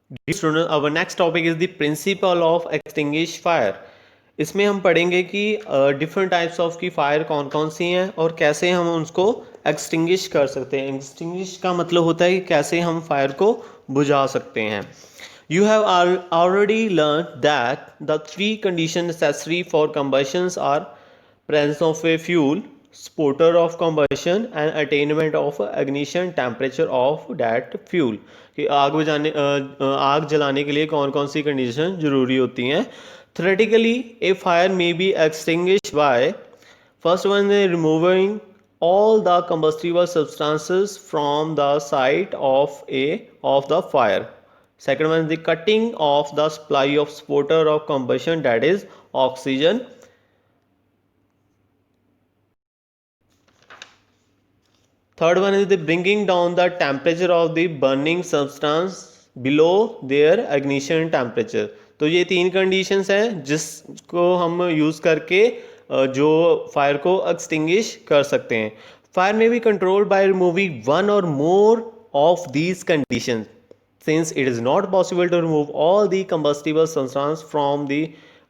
Dear student, our next topic is the principle of extinguish fire. इसमें हम पढ़ेंगे कि डिफरेंट टाइप्स ऑफ की फायर कौन कौन सी हैं और कैसे हम उसको एक्सटिंग्विश कर सकते हैं. एक्सटिंग्विश का मतलब होता है कि कैसे हम फायर को बुझा सकते हैं. You have already learned that the three conditions necessary for combustions are presence of a fuel, sputter of combustion and attainment of ignition temperature of that fuel. कि आग जलाने के लिए कौन कौन सी कंडीशन जरूरी होती हैं. Theoretically, a fire may be extinguished by first one is removing all the combustible substances from the site of the fire. Second one is the cutting of the supply of sputter of combustion, that is oxygen. Third one is the bringing down the temperature of the burning substance below their ignition temperature. तो ये तीन conditions हैं जिसको हम use करके जो fire को extinguish कर सकते हैं. फायर में be controlled by removing one और मोर of these conditions. Since it is not possible to remove all the combustible substance from the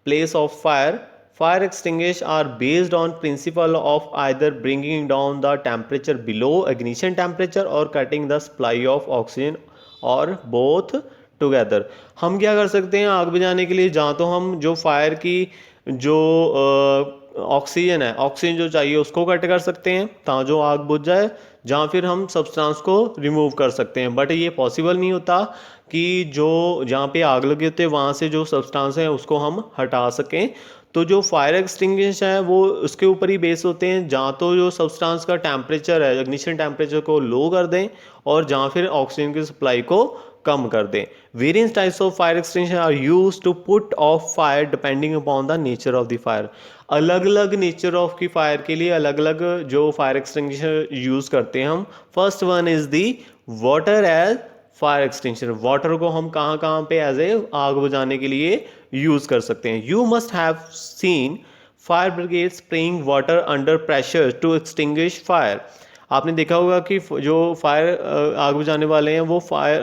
place of fire, fire extinguishers are based on principle of either bringing down the temperature below ignition temperature or cutting the supply of oxygen or both together. हम क्या कर सकते हैं आग बुझाने के लिए? जहाँ तो हम जो फायर की जो ऑक्सीजन है, ऑक्सीजन जो चाहिए उसको कट कर सकते हैं ताकि जो आग बुझ जाए, जहाँ फिर हम सब्सटेंस को रिमूव कर सकते हैं. बट ये पॉसिबल नहीं होता कि जो जहाँ पे आग लगी होती है वहाँ से जो सब्सटेंस है उसको हम हटा सकें. तो जो फायर एक्सटिंग्विशर है वो उसके ऊपर ही बेस होते हैं, जहाँ तो जो सब्सटेंस का टेम्परेचर है इग्निशन टेम्परेचर को लो कर दें और जहाँ फिर ऑक्सीजन की सप्लाई को कम कर दें. Various types of fire extinguisher are used to put off fire depending upon the nature of the fire. अलग अलग नेचर ऑफ की फायर के लिए अलग अलग जो फायर एक्सटिंग्विशर यूज़ करते हैं हम. First one is the water as fire extinguisher. Water को हम कहाँ कहाँ पे एज ए आग बुझाने के लिए यूज़ कर सकते हैं. You must have seen fire brigade spraying water under pressure to extinguish fire. आपने देखा होगा कि जो फायर आग बुझाने वाले हैं वो फायर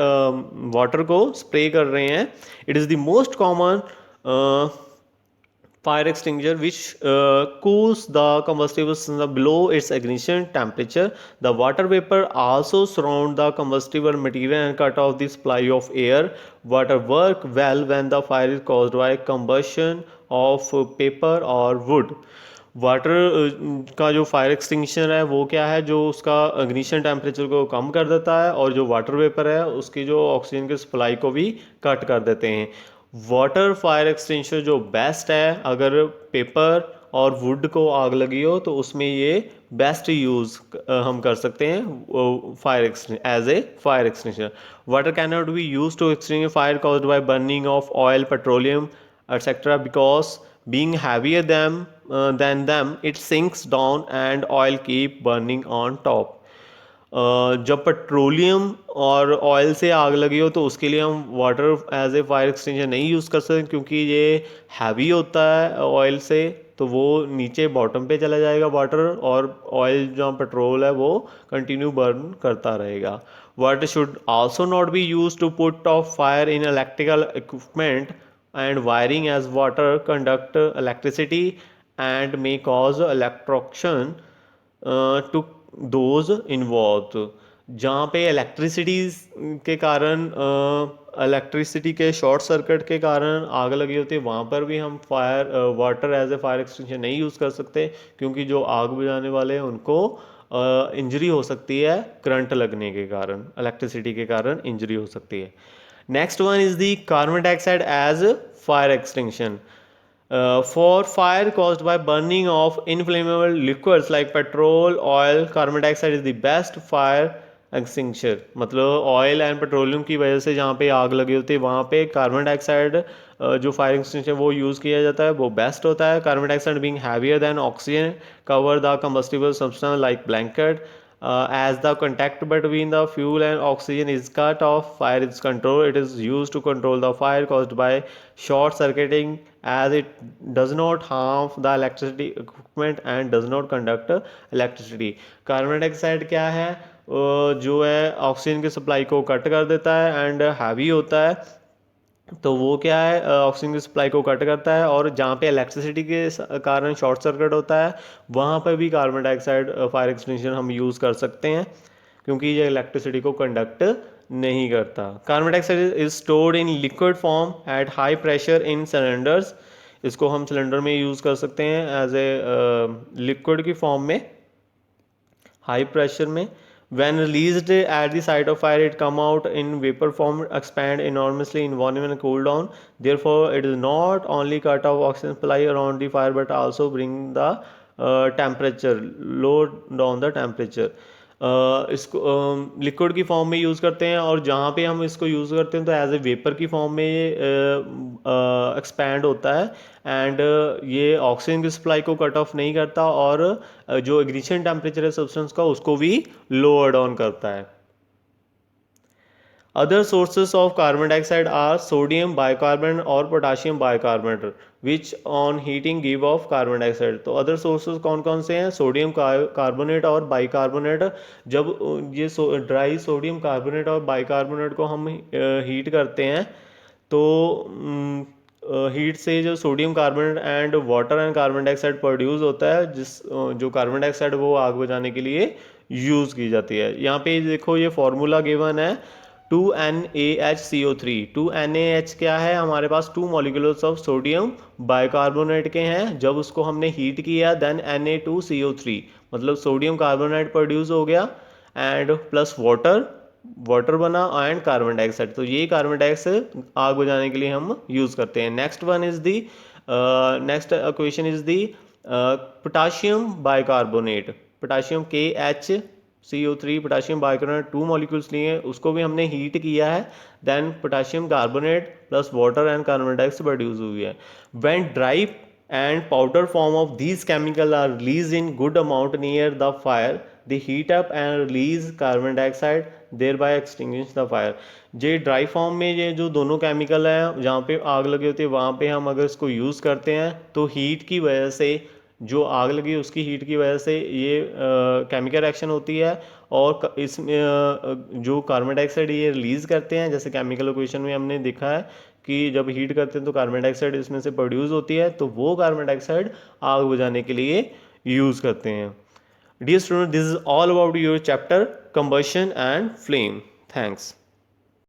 वाटर को स्प्रे कर रहे हैं. It is the most common fire extinguisher which cools the combustible substance below its ignition temperature. The water vapor also surround the combustible material and cut off the supply of air. Water work well when the fire is caused by combustion of paper or wood. Water का जो fire extinguisher है वो क्या है, जो उसका ignition temperature को कम कर देता है और जो वाटर वेपर है उसकी जो ऑक्सीजन की सप्लाई को भी कट कर देते हैं. वाटर फायर एक्सटिंग्विशर जो बेस्ट है, अगर पेपर और वुड को आग लगी हो तो उसमें ये बेस्ट यूज़ हम कर सकते हैं fire as a fire extinguisher. Water can not be use to extinguish fire caused by burning of oil, petroleum etc. because being heavier than them it sinks down and oil keep burning on top. जब पेट्रोलियम और oil से आग लगी हो तो उसके लिए हम water as a fire extinguisher नहीं यूज़ कर सकते क्योंकि ये हैवी होता है ऑयल से, तो वो नीचे बॉटम पे चला जाएगा वाटर, और ऑयल जहाँ पेट्रोल है वो कंटिन्यू बर्न करता रहेगा. Water should also not be use to put off fire in electrical equipment and wiring as water conduct electricity and may cause electrocution to those involved. जहाँ पे इलेक्ट्रिसिटीज़ के कारण इलेक्ट्रिसिटी के शॉर्ट सर्किट के कारण आग लगी होती है वहाँ पर भी हम fire water as a fire extinguisher नहीं यूज़ कर सकते क्योंकि जो आग बुझाने वाले हैं उनको इंजरी हो सकती है करंट लगने के कारण, इलेक्ट्रिसिटी के कारण इंजरी हो सकती है. Next one is the carbon dioxide as fire extinction. For fire caused by burning of inflammable liquids like petrol, oil, carbon dioxide is the best fire extinguisher. मतलब ऑयल एंड पेट्रोलियम की वजह से जहाँ पे आग लगी होती है वहाँ पे कार्बन डाइऑक्साइड जो फायर एक्सटिंग्विशर वो यूज़ किया जाता है वो बेस्ट होता है. Carbon dioxide being heavier than oxygen cover the combustible substance like blanket. As the contact between the fuel and oxygen is cut off, fire is controlled. It is used to control the fire caused by short circuiting as it does not harm the electricity equipment and does not conduct electricity. Carbon dioxide क्या है, जो है oxygen की supply को cut कर देता है and heavy होता है, तो वो क्या है, ऑक्सीजन की सप्लाई को कट करता है, और जहाँ पे इलेक्ट्रिसिटी के कारण शॉर्ट सर्किट होता है वहाँ पर भी कार्बन डाइऑक्साइड फायर एक्सटिंग्विशर हम यूज़ कर सकते हैं, क्योंकि ये इलेक्ट्रिसिटी को कंडक्ट नहीं करता। Carbon dioxide is stored in liquid form at high pressure in cylinders. इसको हम सिलेंडर में यूज़ कर सकते हैं एज ए लिक्विड की फॉर्म में, हाई प्रेशर में। when released at the site of fire it come out in vapor form, expand enormously in volume and cool down. Therefore it is not only cut off oxygen supply around the fire but also bring the temperature, low down the temperature. इसको liquid की form में use करते हैं, और जहाँ पे हम इसको यूज़ करते हैं तो एज ए वेपर की फॉर्म में ये एक्सपैंड होता है, एंड ये ऑक्सीजन की सप्लाई को कट ऑफ नहीं करता, और जो इग्निशन टेम्परेचर है सब्सटेंस का उसको भी लोअर डाउन करता है। Other sources of carbon dioxide are sodium bicarbonate और potassium bicarbonate which on heating give off carbon dioxide। तो other sources कौन कौन से हैं? सोडियम कार्बोनेट और बाइकार्बोनेट। जब ये ड्राई सोडियम कार्बोनेट और बाइकार्बोनेट को हम हीट करते हैं तो हीट से जो sodium carbonate and water and carbon dioxide produce होता है, जिस जो कार्बन डाइऑक्साइड वो आग बुझाने के लिए यूज़ की जाती है। यहाँ पे देखो ये फॉर्मूला गिवन है 2NaHCO3। 2NaH क्या है? हमारे पास 2 मॉलिक्यूल्स ऑफ सोडियम बाइकार्बोनेट के हैं, जब उसको हमने हीट किया देन Na2CO3, मतलब सोडियम कार्बोनेट प्रोड्यूस हो गया एंड प्लस वाटर, वाटर बना एंड कार्बन डाइऑक्साइड। तो ये कार्बन डाइऑक्साइड आग बुझाने के लिए हम यूज़ करते हैं। Next one is the next question is the potassium bicarbonate. Potassium KHCO3 potassium bicarbonate 2 molecules लिए, उसको भी हमने हीट किया है, then potassium carbonate plus water and carbon dioxide produce हुई है। When dry and powder form of these chemicals are released in good amount near the fire, they heat up and release carbon dioxide, thereby extinguish the fire। ये dry form में ये जो दोनों chemical हैं जहाँ पे आग लगी होती है वहाँ पे हम अगर इसको यूज़ करते हैं तो हीट की वजह से, जो आग लगी उसकी हीट की वजह से ये केमिकल रिएक्शन होती है, और इसमें जो कार्बन डाइऑक्साइड ये रिलीज़ करते हैं, जैसे केमिकल इक्वेशन में हमने देखा है कि जब हीट करते हैं तो कार्बन डाइऑक्साइड इसमें से प्रोड्यूस होती है, तो वो कार्बन डाइऑक्साइड आग बुझाने के लिए यूज़ करते हैं। Dear student, this is all about your chapter combustion and flame. Thanks.